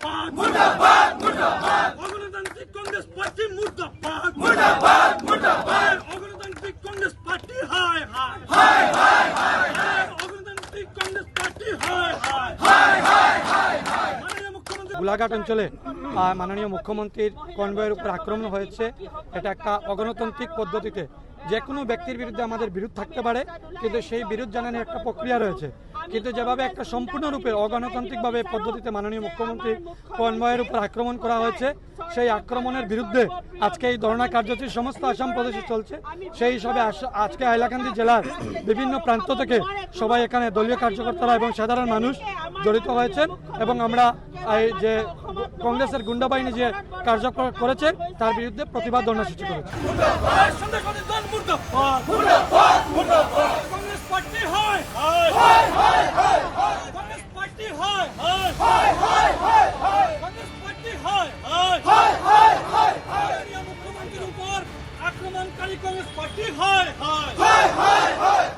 মুর্দাবাদ মুর্দাবাদ মুর্দাবাদ অগণতান্ত্রিক কংগ্রেস পার্টি মুর্দাবাদ মুর্দাবাদ মুর্দাবাদ অগণতান্ত্রিক কংগ্রেস পার্টি হায় হায় হায় হায় হায় হায় অগণতান্ত্রিক কংগ্রেস পার্টি হায় হায় হায় হায় হায় হায় মাননীয় মুখ্যমন্ত্রী গোলাঘাট অঞ্চলে মাননীয় মুখ্যমন্ত্রীর কনভয়ের উপর আক্রমণ হয়েছে। এটা একটা অগণতান্ত্রিক পদ্ধতিতে যে কোনো ব্যক্তির বিরুদ্ধে আমাদের বিরোধ থাকতে পারে, কিন্তু সেই বিরোধ জানানোর একটা প্রক্রিয়া রয়েছে। কিন্তু যেভাবে একটা সম্পূর্ণরূপে অগণতান্ত্রিকভাবে পদ্ধতিতে মাননীয় মুখ্যমন্ত্রীর কনভয়ের উপর আক্রমণ করা হয়েছে, সেই আক্রমণের বিরুদ্ধে আজকে এই ধরনা কার্যসূচি সমস্ত আসাম প্রদেশে চলছে। সেই হিসাবে আজকে হাইলাকান্দি জেলার বিভিন্ন প্রান্ত থেকে সবাই এখানে দলীয় কার্যকর্তারা এবং সাধারণ মানুষ জড়িত হয়েছেন এবং আমরা এই যে কংগ্রেসের গুন্ডা বাহিনী যে কার্যকর করেছে তার বিরুদ্ধে প্রতিবাদ ধর্মসূচি করেছে। কংগ্রেস পার্টি হায় হায় হায় হায় হায় কংগ্রেস পার্টি হায় হায় হায় হায় হায় কংগ্রেস পার্টি হায় হায় হায় হায় হায় মাননীয় মুখ্যমন্ত্রীর উপর আক্রমণকারী কংগ্রেস পার্টি হায় হায় হায় হায় হায়